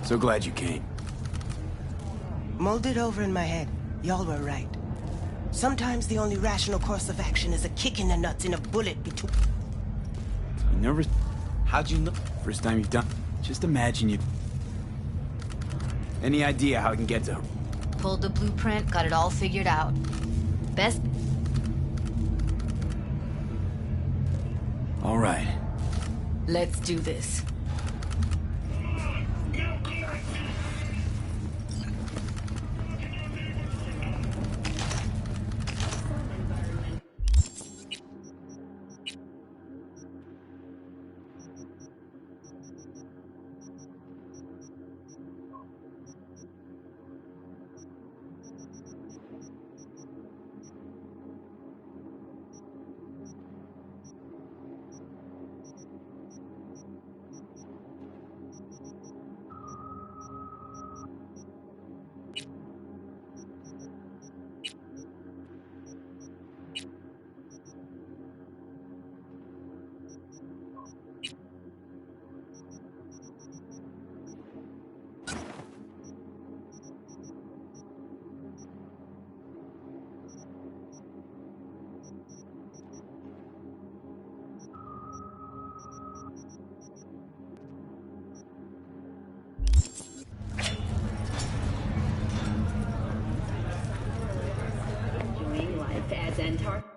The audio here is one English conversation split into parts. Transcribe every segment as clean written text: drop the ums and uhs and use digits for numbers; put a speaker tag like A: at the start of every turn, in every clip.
A: So glad you came.
B: Mulled it over in my head. Y'all were right. Sometimes the only rational course of action is a kick in the nuts and a bullet between...
A: You never... How'd you know? First time you've done... Just imagine you... Any idea how I can get to her?
C: Pulled the blueprint, got it all figured out. Best...
A: All right.
C: Let's do this.
D: Antarctica's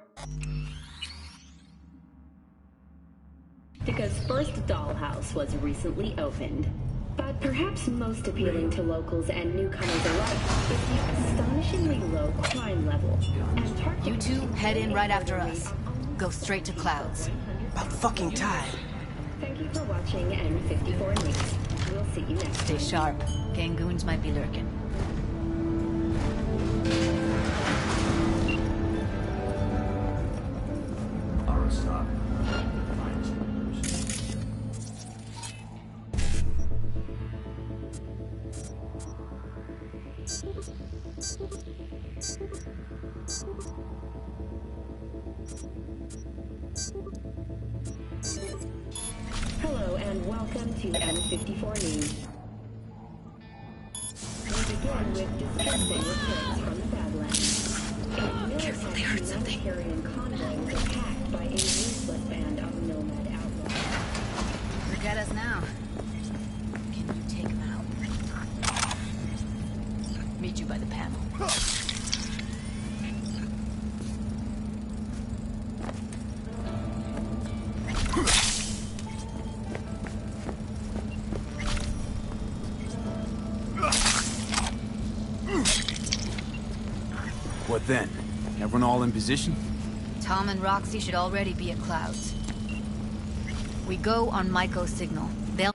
D: first dollhouse was recently opened. But perhaps most appealing to locals and newcomers alike is the astonishingly low crime level.
C: You two head in right after us. Go straight to Clouds.
B: About fucking time.
D: Thank you for watching N54 News. We'll see you next
C: Stay
D: time.
C: sharp. Gangoons might be lurking.
A: Stop.
D: Hello and welcome to N54 News. We begin with distressing reports from the Badlands.
C: Careful, they heard something.
D: Humanitarian convoy was attacked by a ruthless band of nomad outlaws.
C: Look at us now. Can you take them out? Meet you by the panel.
A: What then? Everyone all in position?
C: Tom and Roxy should already be at Clouds. We go on Maiko's signal. They'll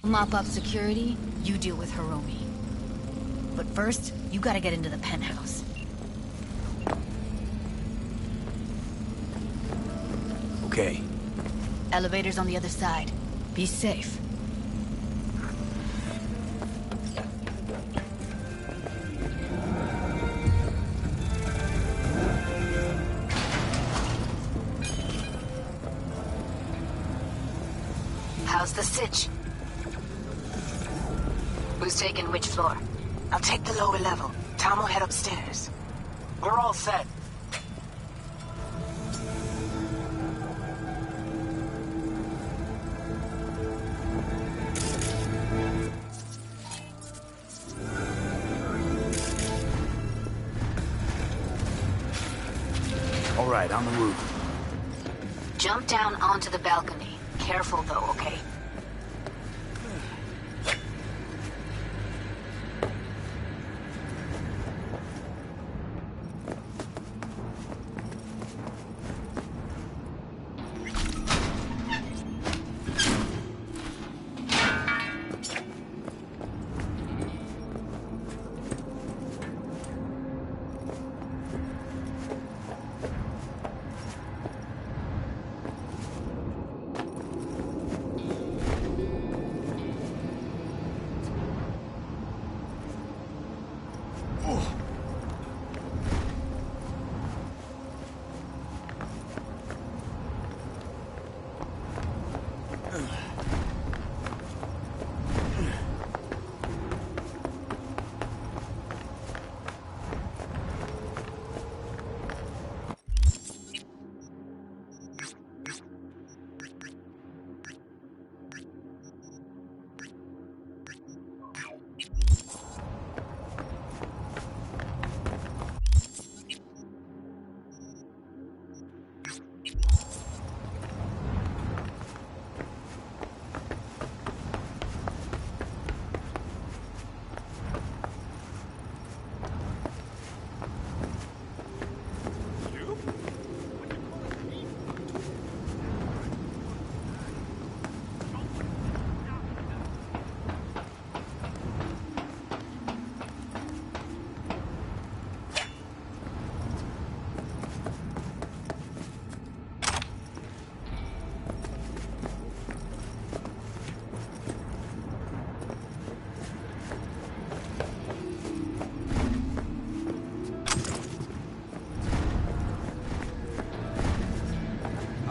C: mop up security, you deal with Hiromi. But first, you gotta get into the penthouse.
A: Okay.
C: Elevator's on the other side. Be safe. How's the sitch? Who's taking which floor?
B: I'll take the lower level. Tom will head upstairs.
E: We're all set.
A: All right, on the roof.
C: Jump down onto the balcony. Careful though, okay?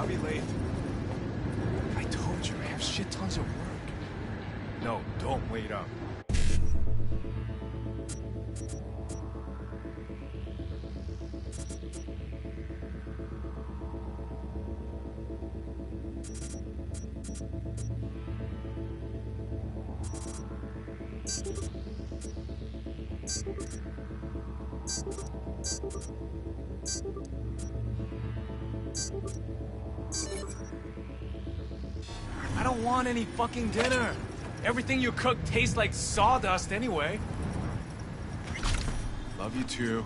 E: I'll be late. I told you, I have shit tons of work. No, don't wait up. I don't want any fucking dinner. Everything you cook tastes like sawdust anyway. Love you too.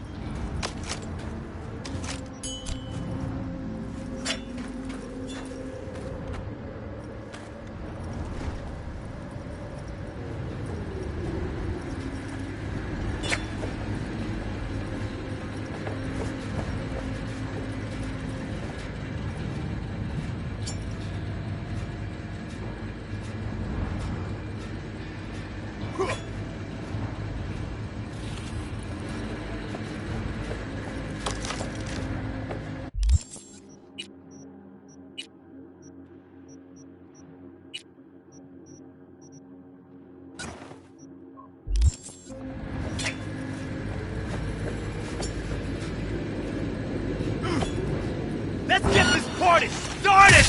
E: Let's get this party started!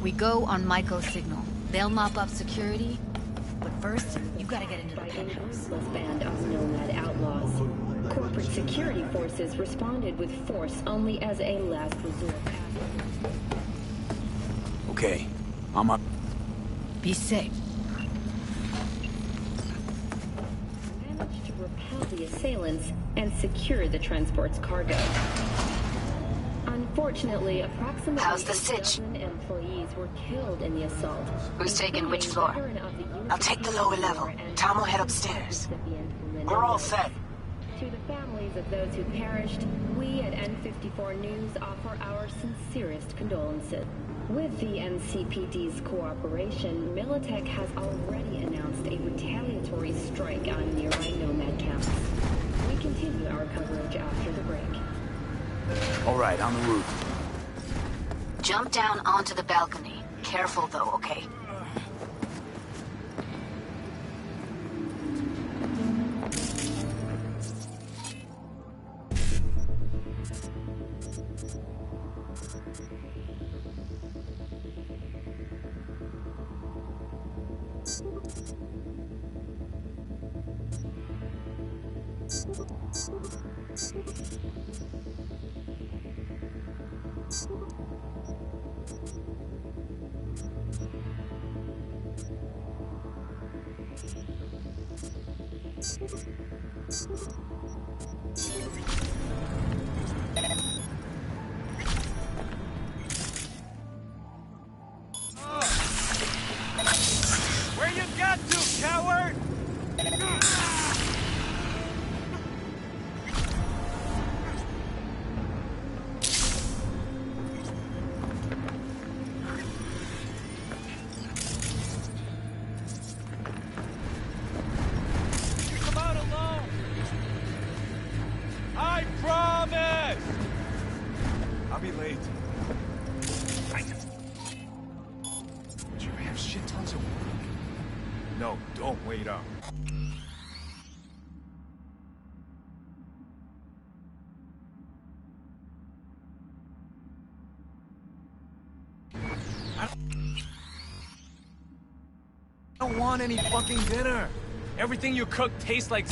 C: We go on Maiko's signal. They'll mop up security, but first, you gotta get into the
D: By an
C: penthouse.
D: ruthless band of nomad outlaws. Corporate security forces responded with force only as a last resort.
A: Okay, I'm up.
C: Be safe.
D: Managed to repel the assailants and secure the transport's cargo. Unfortunately, approximately
C: How's the
D: a
C: sitch?
D: dozen employees were killed in the assault.
C: Who's taking which
D: including
C: floor?
D: a veteran of the
B: I'll take the lower level.
D: and
B: Tom will head upstairs.
D: recipient
B: We're all set.
D: To the families of those who perished, we at N54 News offer our sincerest condolences. With the NCPD's cooperation, Militech has already announced a retaliatory strike on nearby nomad camps. We continue our coverage after the break.
A: All right, on the roof.
C: Jump down onto the balcony. Careful though, okay?
E: Where you got to, coward? Come out alone! I know. But you have shit tons of work. No, don't wait up. I don't want any fucking dinner. Everything you cook tastes like...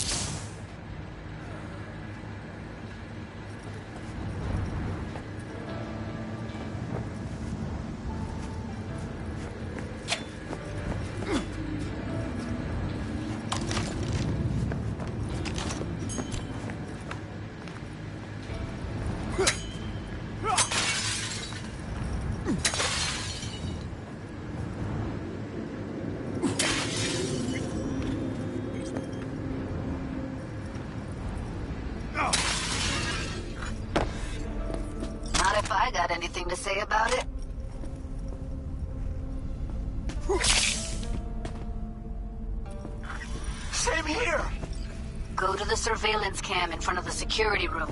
C: Not if I got anything to say about it.
E: Same here!
C: Go to the surveillance cam in front of the security room.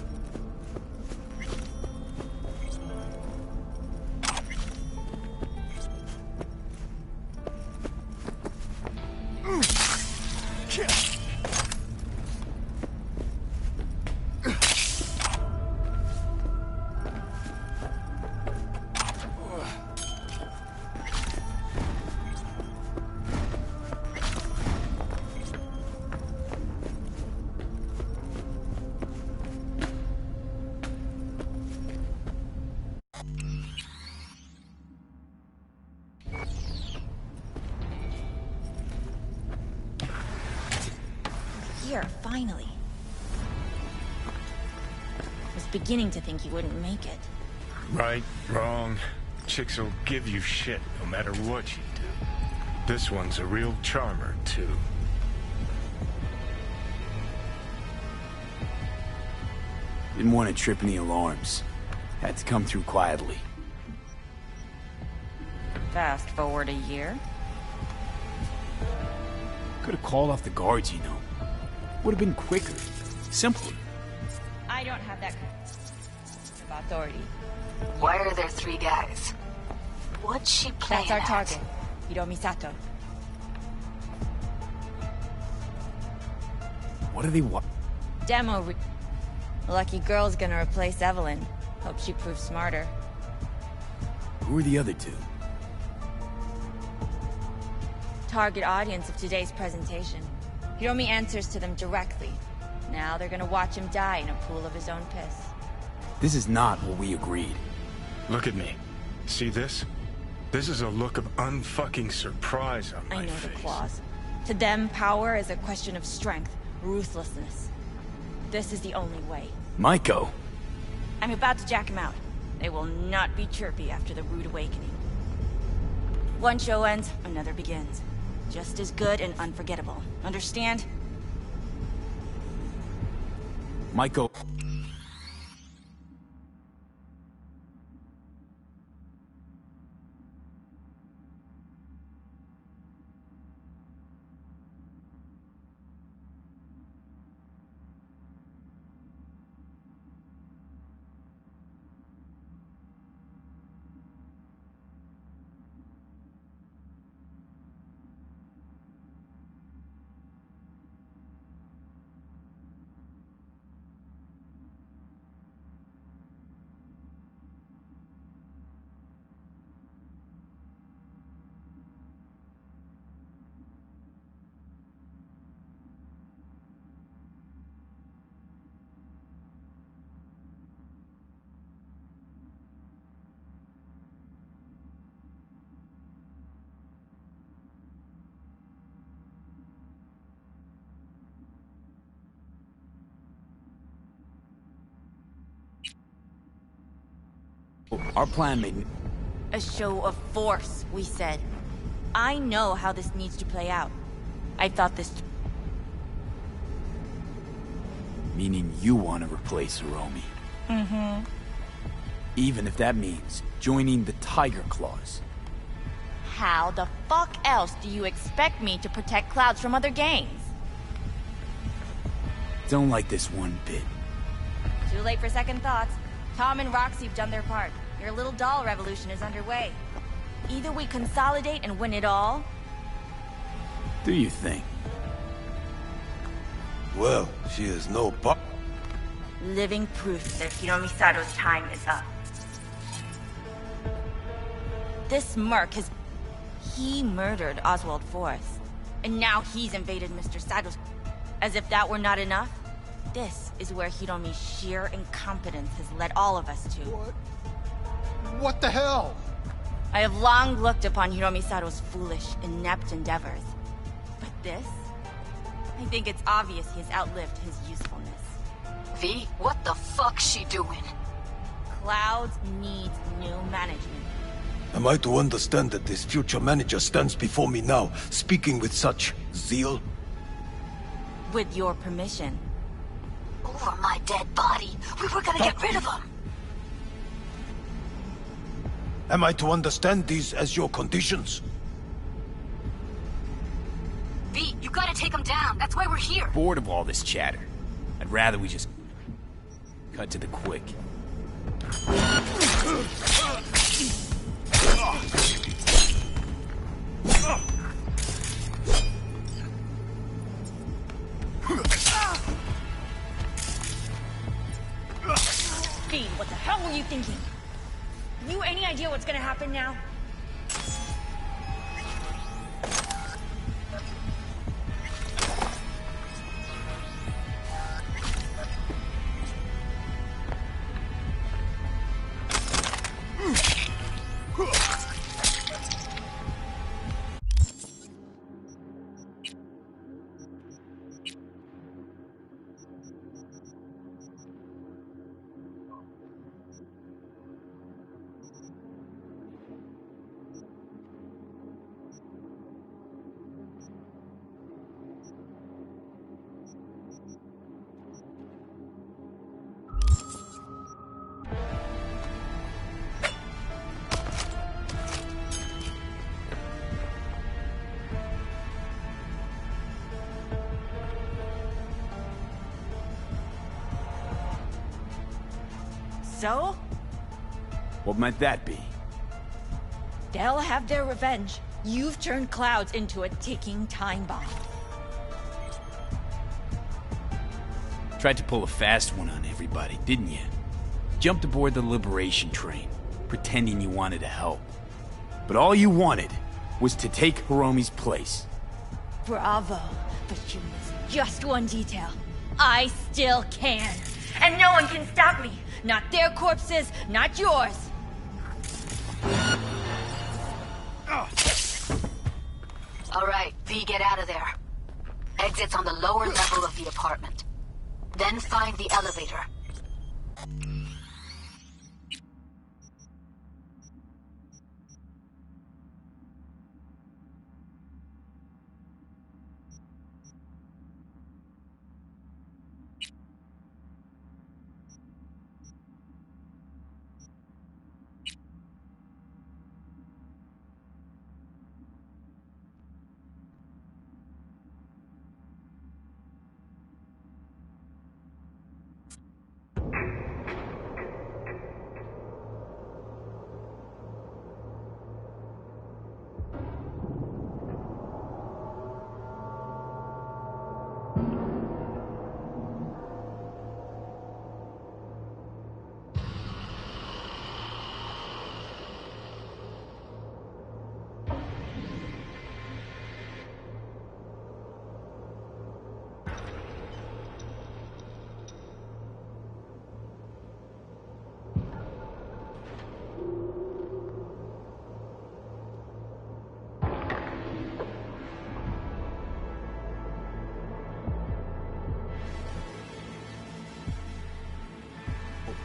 F: Here, finally. Was beginning to think you wouldn't make it.
G: Right, wrong. Chicks will give you shit no matter what you do. This one's a real charmer, too.
A: Didn't want to trip any alarms. Had to come through quietly.
F: Fast forward a year.
A: Could have called off the guards, you know. Would have been quicker. Simpler.
F: I don't have that kind of authority.
C: Why are there 3 guys? What's she playing
F: That's our
C: at?
F: target. Hiromi Sato.
A: What are they
F: Demo Lucky girl's gonna replace Evelyn. Hope she proves smarter.
A: Who are the other 2?
F: Target audience of today's presentation. Hiromi answers to them directly. Now they're gonna watch him die in a pool of his own piss.
A: This is not what we agreed.
G: Look at me. See this? This is a look of unfucking surprise on my
F: I know
G: face.
F: the clause. To them, power is a question of strength, ruthlessness. This is the only way.
A: Maiko!
F: I'm about to jack him out. They will not be chirpy after the rude awakening. One show ends, another begins. Just as good and unforgettable. Understand?
A: Maiko... Our plan made...
F: A show of force, we said. I know how this needs to play out. I thought this...
A: Meaning you want to replace Hiromi.
F: Mm-hmm.
A: Even if that means joining the Tiger Claws.
F: How the fuck else do you expect me to protect Clouds from other gangs?
A: Don't like this one bit.
F: Too late for second thoughts. Tom and Roxy have done their part. Your little doll revolution is underway. Either we consolidate and win it all.
A: Do you think?
H: Well, she is no pop.
F: Living proof that Hiromi Sato's time is up. This merc has... He murdered Oswald Forrest. And now he's invaded Mr. Sato's... As if that were not enough, this is where Hiromi's sheer incompetence has led all of us to.
I: What the hell?
F: I have long looked upon Hiromi Sato's foolish, inept endeavors. But this? I think it's obvious he has outlived his usefulness.
C: V, what the fuck's she doing?
F: Clouds needs new management.
H: Am I to understand that this future manager stands before me now, speaking with such zeal?
F: With your permission.
C: Over my dead body. We were gonna get rid of him.
H: Am I to understand these as your conditions?
C: V, you gotta take him down. That's why we're here.
A: Bored of all this chatter. I'd rather we just cut to the quick.
F: Fiend, what the hell were you thinking? Have you any idea what's gonna happen now? So?
A: What might that be?
F: They'll have their revenge. You've turned Clouds into a ticking time bomb.
A: Tried to pull a fast one on everybody, didn't you? Jumped aboard the liberation train, pretending you wanted to help. But all you wanted was to take Hiromi's place.
F: Bravo, but you missed just one detail. I still can. And no one can stop me. Not their corpses, not yours.
C: All right, V, get out of there. Exit's on the lower level of the apartment. Then find the elevator.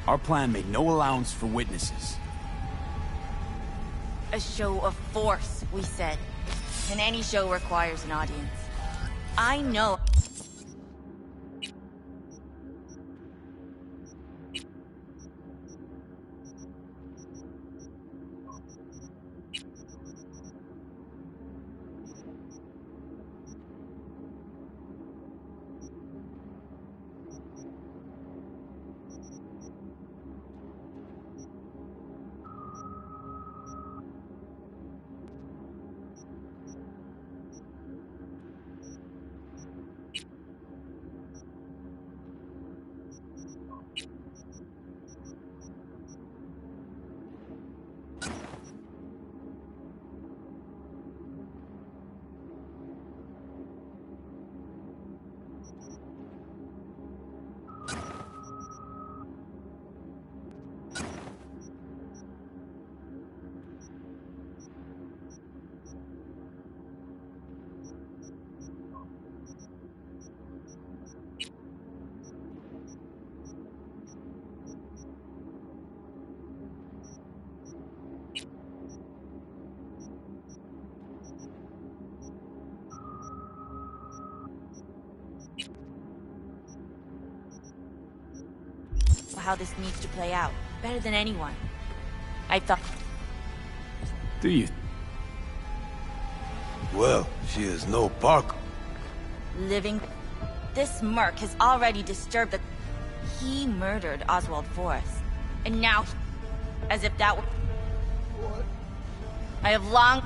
A: Our plan made no allowance for witnesses.
F: A show of force, we said. And any show requires an audience. I know. how this needs to play out, better than anyone. I thought...
A: Do you?
H: Well, she is no Park.
F: Living... This merc has already disturbed the... He murdered Oswald Forrest. And now... As if that were...
I: What?
F: I have long...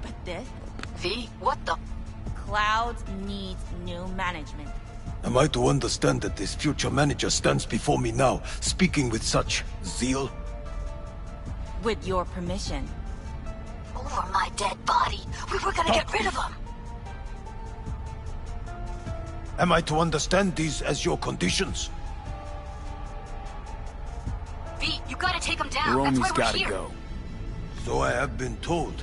F: But this?
C: V, what the?
F: Clouds needs new management.
H: Am I to understand that this future manager stands before me now, speaking with such zeal?
F: With your permission.
C: Over my dead body. We were gonna get rid of him.
H: Am I to understand these as your conditions?
C: V, you gotta take him down.
A: Romy's
C: That's why we're
A: gotta
C: here.
A: go.
H: So I have been told.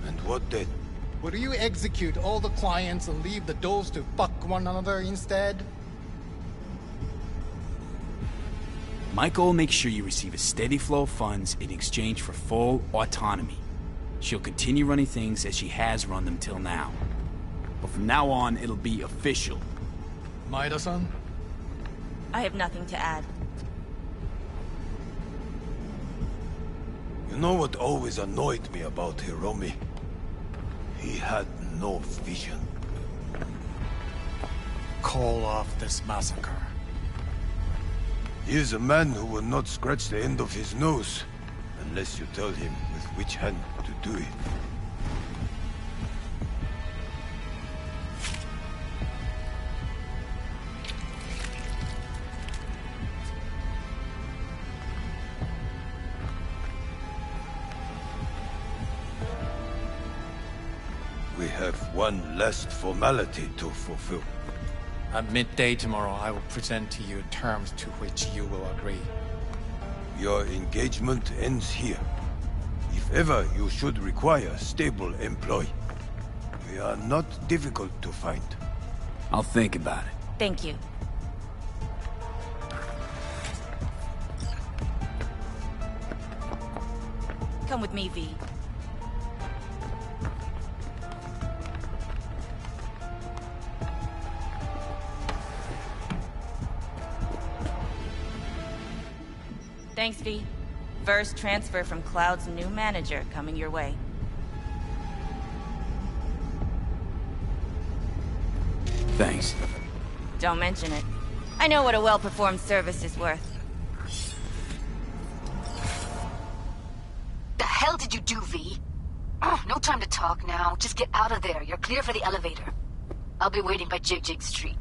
H: And what then?
I: Would you execute all the clients and leave the doors to fuck one another instead?
A: Michael will make sure you receive a steady flow of funds in exchange for full autonomy. She'll continue running things as she has run them till now. But from now on, it'll be official.
I: Maida-san?
F: I have nothing to add.
H: You know what always annoyed me about Hiromi? He had no vision.
I: Call off this massacre.
H: He is a man who will not scratch the end of his nose, unless you tell him with which hand to do it. We have one last formality to fulfill.
I: At midday tomorrow, I will present to you terms to which you will agree.
H: Your engagement ends here. If ever you should require stable employee, we are not difficult to find.
A: I'll think about it.
F: Thank you. Come with me, V. Thanks, V. First transfer from Cloud's new manager coming your way.
A: Thanks.
F: Don't mention it. I know what a well-performed service is worth.
C: The hell did you do, V? No time to talk now. Just get out of there. You're clear for the elevator. I'll be waiting by Jig Street.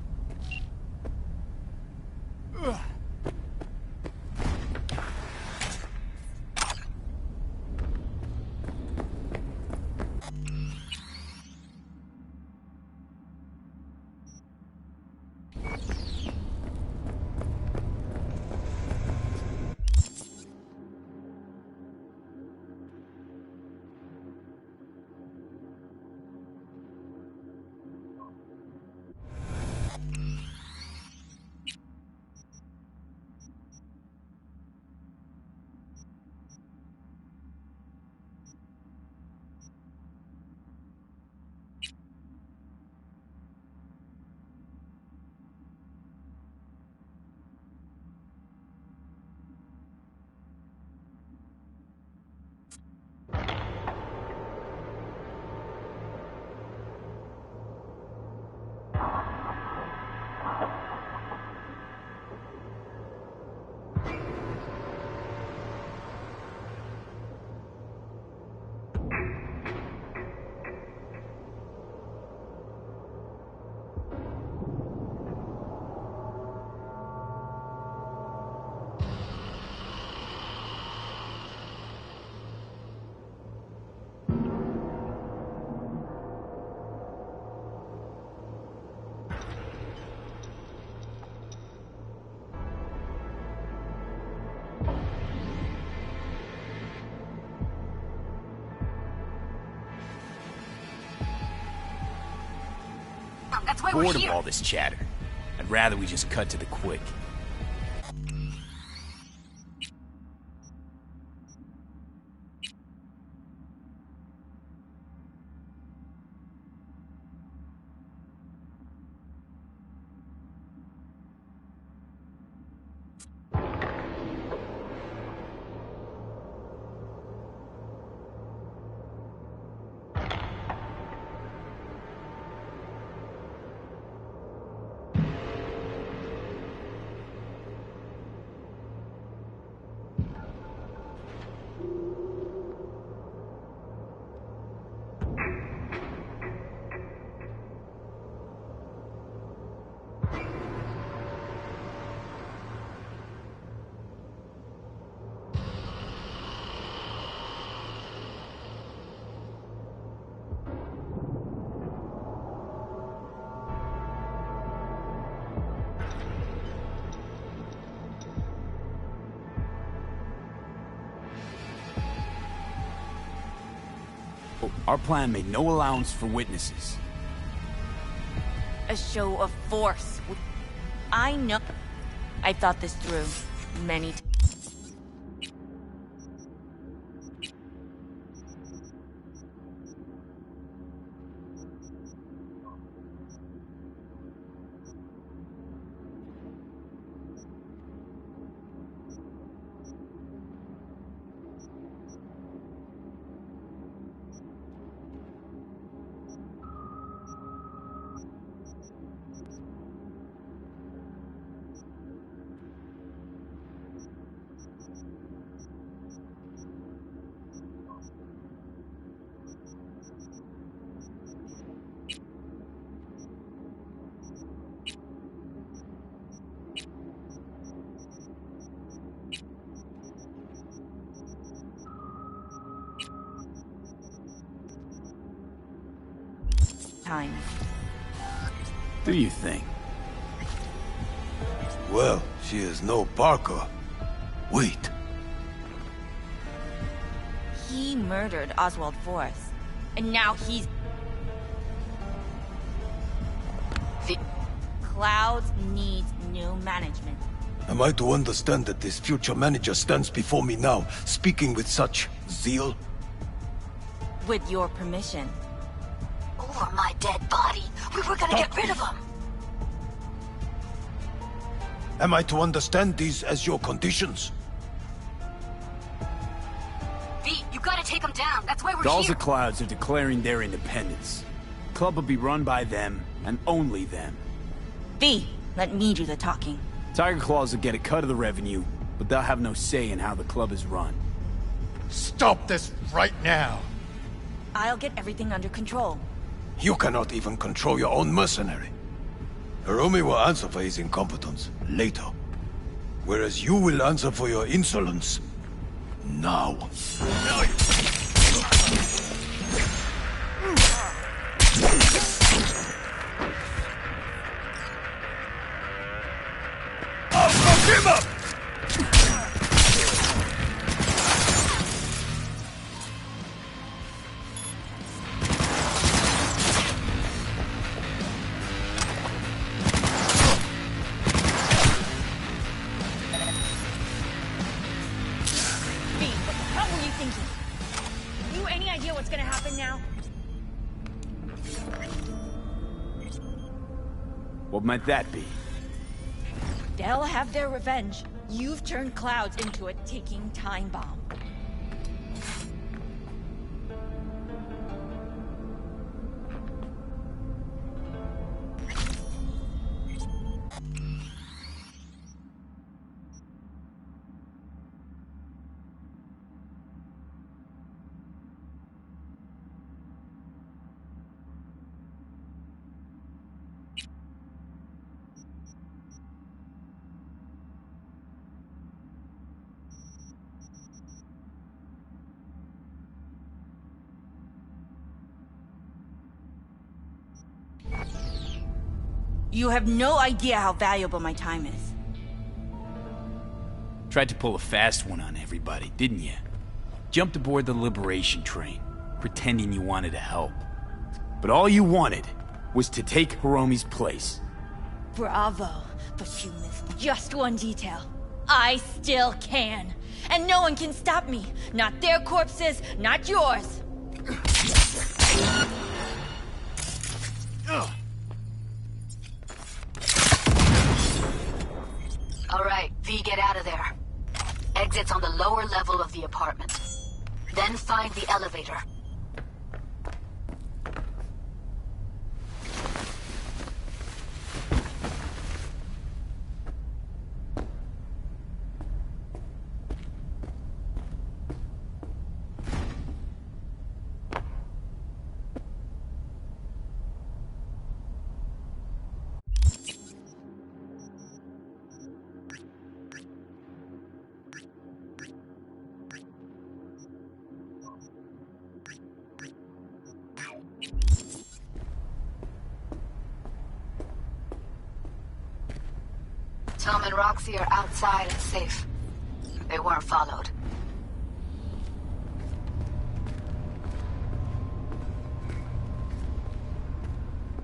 C: That's why we're
A: Bored of
C: here.
A: all this chatter. I'd rather we just cut to the quick. Our plan made no allowance for witnesses.
F: A show of force. I know. I thought this through many times.
A: Do you think?
H: Well, she is no Parker. Wait.
F: He murdered Oswald Forrest, and now he's... Clouds needs new management.
H: Am I to understand that this future manager stands before me now, speaking with such zeal?
F: With your permission.
C: Over my dead body. We were gonna get rid of him.
H: Am I to understand these as your conditions?
C: V, you gotta take him down. That's why we're
A: Dolls
C: here.
A: of Clouds are declaring their independence. The club will be run by them, and only them.
F: V, let me do the talking.
A: Tiger Claws will get a cut of the revenue, but they'll have no say in how the club is run.
I: Stop this right now!
F: I'll get everything under control.
H: You cannot even control your own mercenary. Hiromi will answer for his incompetence later, whereas you will answer for your insolence now. I'll fuck him up!
A: What might that be?
F: They'll have their revenge. You've turned Clouds into a ticking time bomb. You have no idea how valuable my time is.
A: Tried to pull a fast one on everybody, didn't you? Jumped aboard the liberation train, pretending you wanted to help. But all you wanted was to take Hiromi's place.
F: Bravo, but you missed just one detail. I still can. And no one can stop me. Not their corpses, not yours.
C: All right, V, get out of there. Exit's on the lower level of the apartment. Then find the elevator. Tom and Roxy are outside and safe. They weren't followed.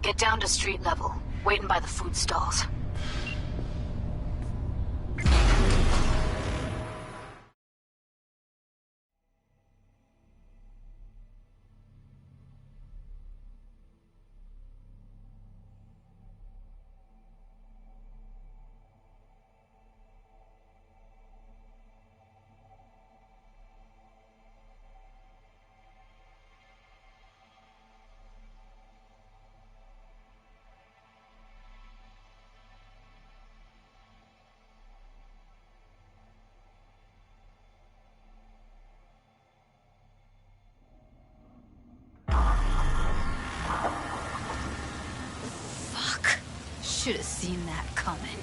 C: Get down to street level, waiting by the food stalls.
J: Should have seen that coming.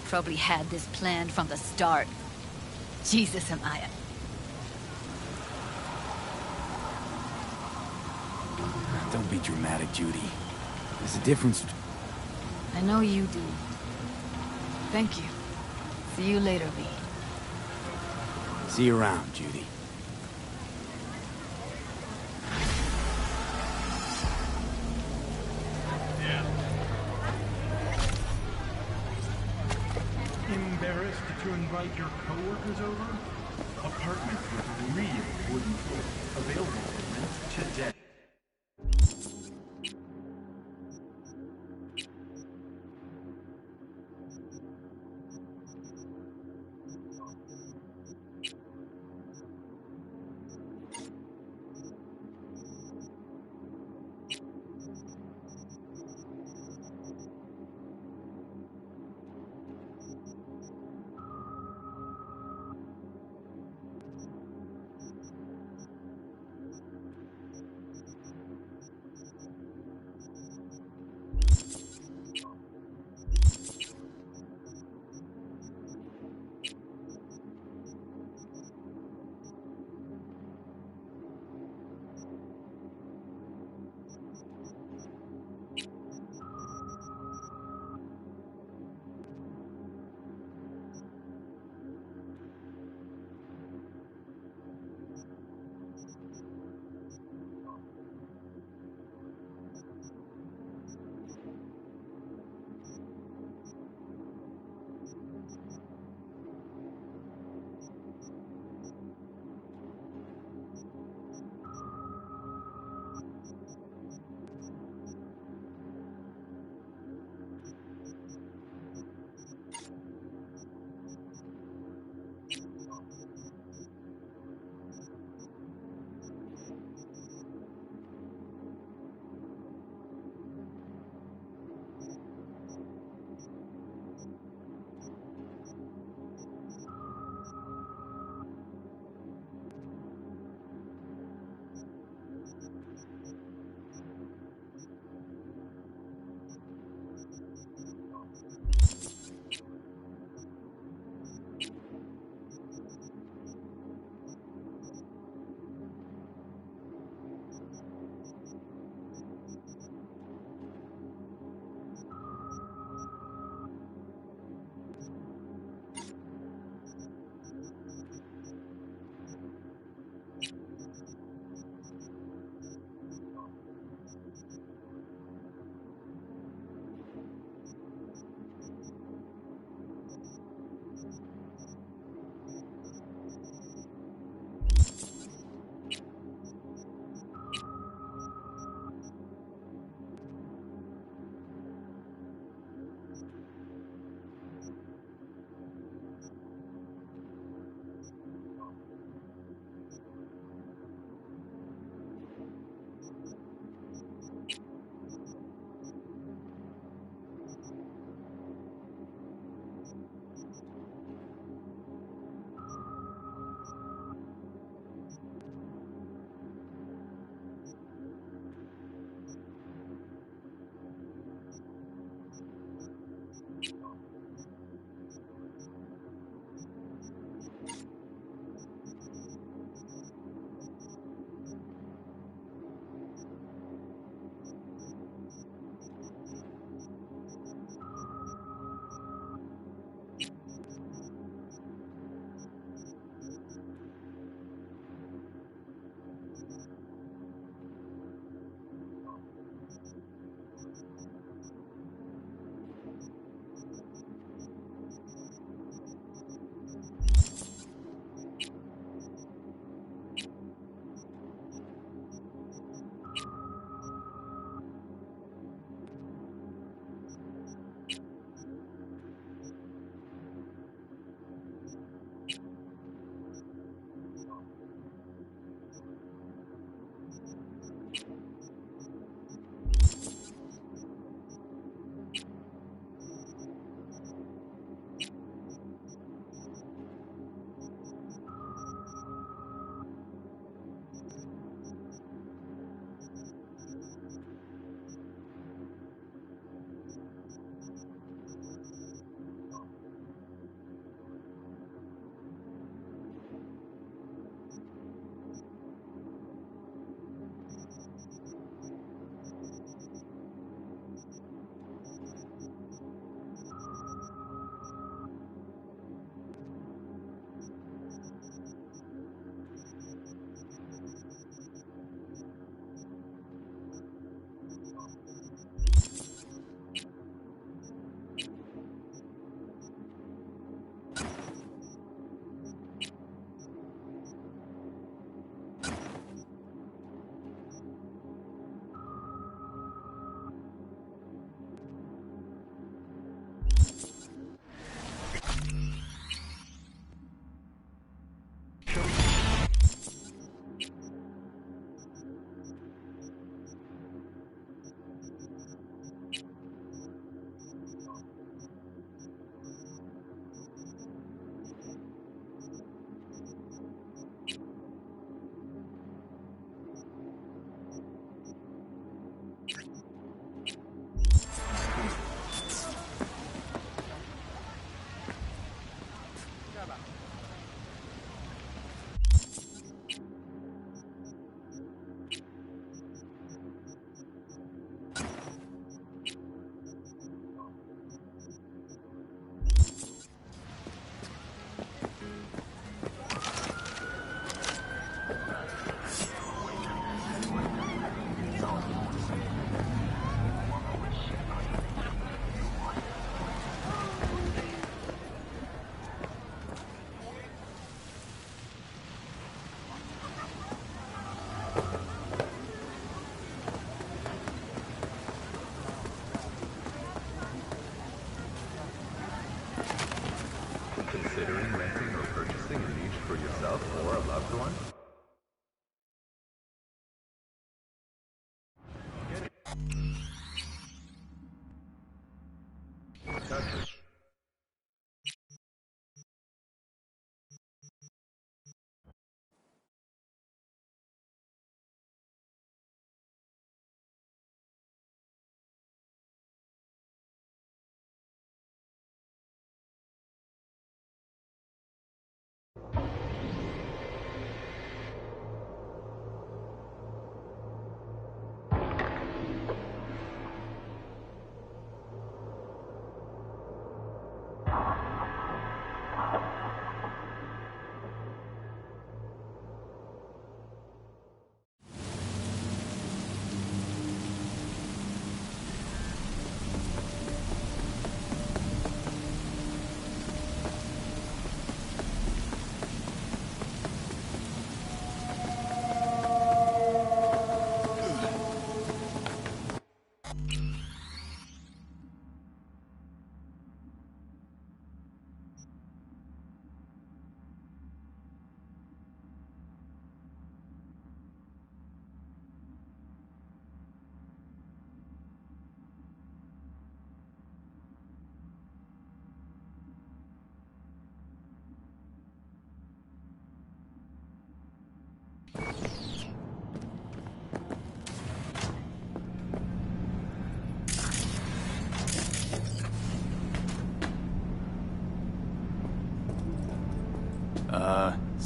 J: Probably had this planned from the start. Jesus, Amaya.
A: Don't be dramatic, Judy. There's a difference.
J: I know you do. Thank you. See you later, V.
A: See you around, Judy.
K: Embarrassed to invite your coworkers over? Apartment with real wooden floor. Available for rent today.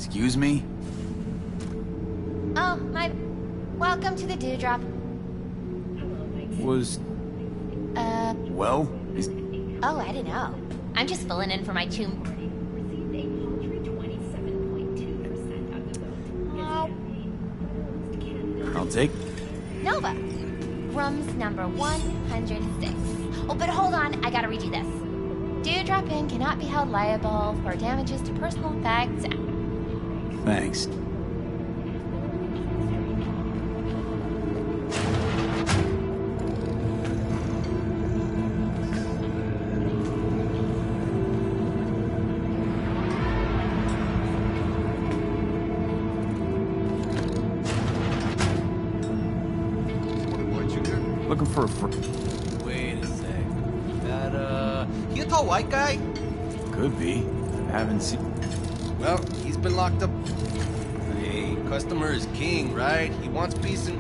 A: Excuse me?
L: Oh, my... Welcome to the Dewdrop.
A: Well,
L: Oh, I don't know. I'm just filling in for my tomb.
A: I'll take...
L: Nova. Room's number 106. Oh, but hold on, I gotta read you this. Dewdrop Inn cannot be held liable for damages to personal effects.
A: Thanks. Looking for a
M: Wait a sec. That, he a tall white guy?
A: Could be. Haven't seen...
M: Well, he's been locked up. Hey, customer is king, right? He wants peace and...